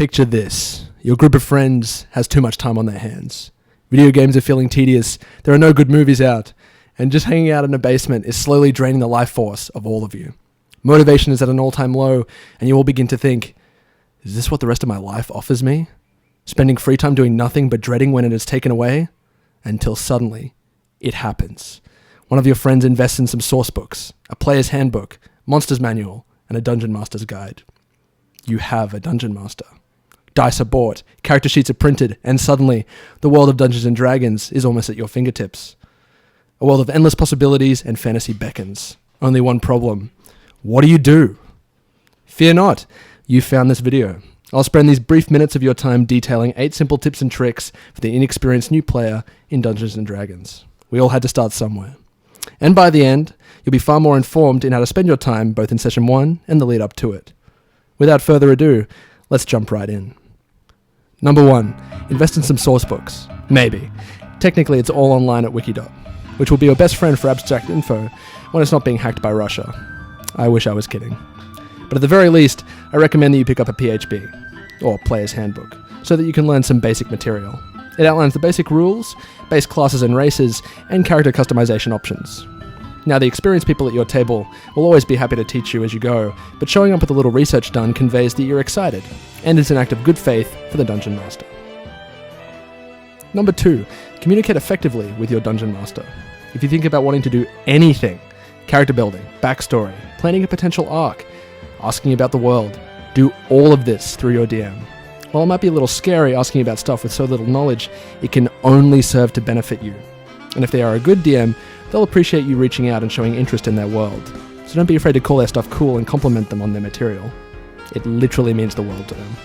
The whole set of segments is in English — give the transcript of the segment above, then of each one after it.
Picture this. Your group of friends has too much time on their hands. Video games are feeling tedious, there are no good movies out, and just hanging out in a basement is slowly draining the life force of all of you. Motivation is at an all-time low, and you all begin to think, is this what the rest of my life offers me? Spending free time doing nothing but dreading when it is taken away? Until suddenly, it happens. One of your friends invests in some source books, a player's handbook, monster's manual, and a dungeon master's guide. You have a dungeon master. Dice are bought, character sheets are printed, and suddenly, the world of Dungeons & Dragons is almost at your fingertips. A world of endless possibilities and fantasy beckons. Only one problem. What do? Fear not, you found this video. I'll spend these brief minutes of your time detailing 8 simple tips and tricks for the inexperienced new player in Dungeons & Dragons. We all had to start somewhere. And by the end, you'll be far more informed in how to spend your time both in Session 1 and the lead up to it. Without further ado, let's jump right in. Number 1, invest in some source books. Maybe. Technically, it's all online at Wikidot, which will be your best friend for abstract info when it's not being hacked by Russia. I wish I was kidding. But at the very least, I recommend that you pick up a PHB, or Player's Handbook, so that you can learn some basic material. It outlines the basic rules, base classes and races, and character customization options. Now, the experienced people at your table will always be happy to teach you as you go, but showing up with a little research done conveys that you're excited, and it's an act of good faith for the Dungeon Master. Number 2, communicate effectively with your Dungeon Master. If you think about wanting to do anything, character building, backstory, planning a potential arc, asking about the world, do all of this through your DM. While it might be a little scary asking about stuff with so little knowledge, it can only serve to benefit you. And if they are a good DM, they'll appreciate you reaching out and showing interest in their world. So don't be afraid to call their stuff cool and compliment them on their material. It literally means the world to them.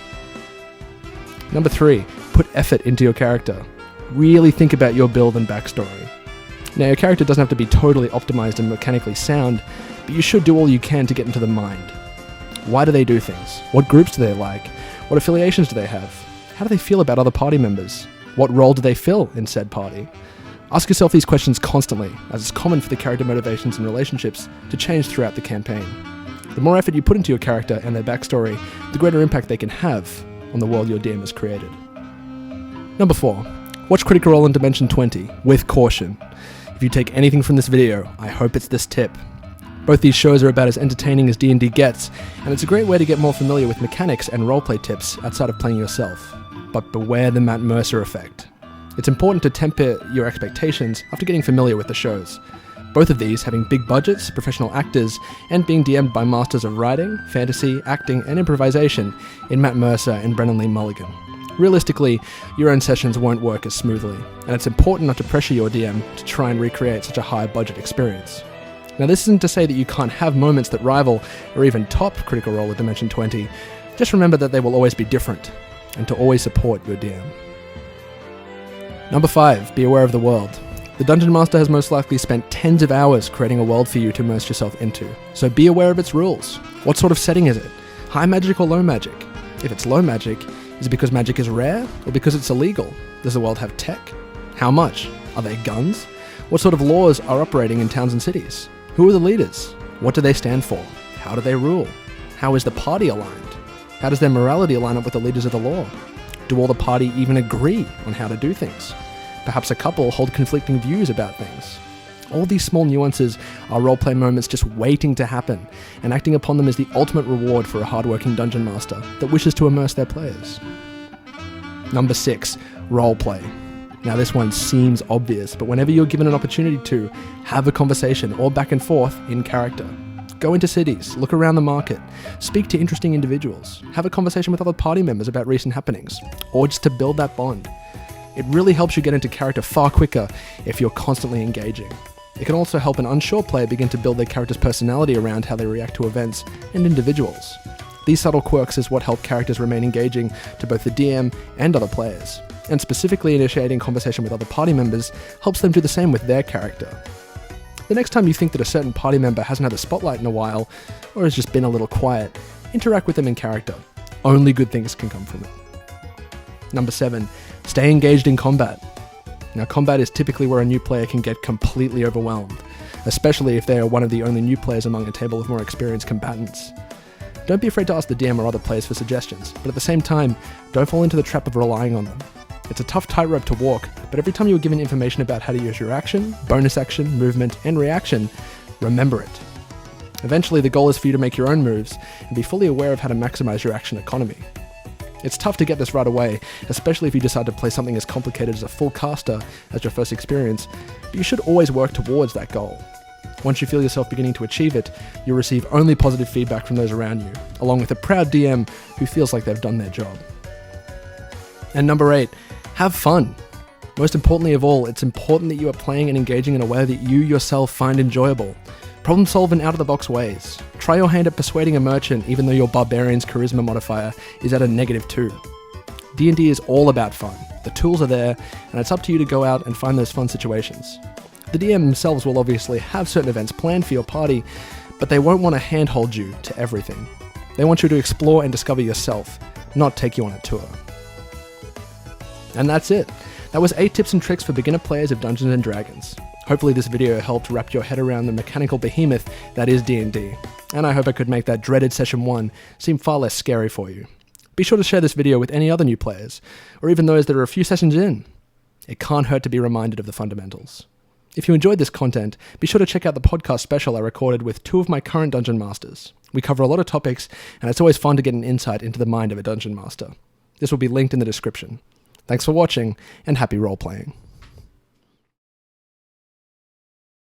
Number 3, put effort into your character. Really think about your build and backstory. Now, your character doesn't have to be totally optimized and mechanically sound, but you should do all you can to get into the mind. Why do they do things? What groups do they like? What affiliations do they have? How do they feel about other party members? What role do they fill in said party? Ask yourself these questions constantly, as it's common for the character motivations and relationships to change throughout the campaign. The more effort you put into your character and their backstory, the greater impact they can have on the world your DM has created. Number 4, watch Critical Role in Dimension 20 with caution. If you take anything from this video, I hope it's this tip. Both these shows are about as entertaining as D&D gets, and it's a great way to get more familiar with mechanics and roleplay tips outside of playing yourself. But beware the Matt Mercer effect. It's important to temper your expectations after getting familiar with the shows. Both of these having big budgets, professional actors, and being DM'd by masters of writing, fantasy, acting, and improvisation in Matt Mercer and Brennan Lee Mulligan. Realistically, your own sessions won't work as smoothly, and it's important not to pressure your DM to try and recreate such a high-budget experience. Now, this isn't to say that you can't have moments that rival or even top Critical Role at Dimension 20, just remember that they will always be different, and to always support your DM. Number 5, be aware of the world. The Dungeon Master has most likely spent tens of hours creating a world for you to immerse yourself into, so be aware of its rules. What sort of setting is it? High magic or low magic? If it's low magic, is it because magic is rare, or because it's illegal? Does the world have tech? How much? Are there guns? What sort of laws are operating in towns and cities? Who are the leaders? What do they stand for? How do they rule? How is the party aligned? How does their morality align up with the leaders of the law? Do all the party even agree on how to do things? Perhaps a couple hold conflicting views about things. All these small nuances are roleplay moments just waiting to happen, and acting upon them is the ultimate reward for a hardworking dungeon master that wishes to immerse their players. Number 6, roleplay. Now, this one seems obvious, but whenever you're given an opportunity to, have a conversation or back and forth in character. Go into cities, look around the market, speak to interesting individuals, have a conversation with other party members about recent happenings, or just to build that bond. It really helps you get into character far quicker if you're constantly engaging. It can also help an unsure player begin to build their character's personality around how they react to events and individuals. These subtle quirks is what help characters remain engaging to both the DM and other players, and specifically initiating conversation with other party members helps them do the same with their character. The next time you think that a certain party member hasn't had the spotlight in a while, or has just been a little quiet, interact with them in character. Only good things can come from it. Number 7, stay engaged in combat. Now, combat is typically where a new player can get completely overwhelmed, especially if they are one of the only new players among a table of more experienced combatants. Don't be afraid to ask the DM or other players for suggestions, but at the same time, don't fall into the trap of relying on them. It's a tough tightrope to walk, but every time you are given information about how to use your action, bonus action, movement, and reaction, remember it. Eventually, the goal is for you to make your own moves and be fully aware of how to maximize your action economy. It's tough to get this right away, especially if you decide to play something as complicated as a full caster as your first experience, but you should always work towards that goal. Once you feel yourself beginning to achieve it, you'll receive only positive feedback from those around you, along with a proud DM who feels like they've done their job. And number 8, have fun. Most importantly of all, it's important that you are playing and engaging in a way that you yourself find enjoyable. Problem solve in out-of-the-box ways. Try your hand at persuading a merchant even though your barbarian's charisma modifier is at a -2. D&D is all about fun. The tools are there, and it's up to you to go out and find those fun situations. The DM themselves will obviously have certain events planned for your party, but they won't want to handhold you to everything. They want you to explore and discover yourself, not take you on a tour. And that's it. That was 8 tips and tricks for beginner players of Dungeons & Dragons. Hopefully this video helped wrap your head around the mechanical behemoth that is D&D, and I hope I could make that dreaded Session 1 seem far less scary for you. Be sure to share this video with any other new players, or even those that are a few sessions in. It can't hurt to be reminded of the fundamentals. If you enjoyed this content, be sure to check out the podcast special I recorded with 2 of my current Dungeon Masters. We cover a lot of topics, and it's always fun to get an insight into the mind of a Dungeon Master. This will be linked in the description. Thanks for watching, and happy role-playing.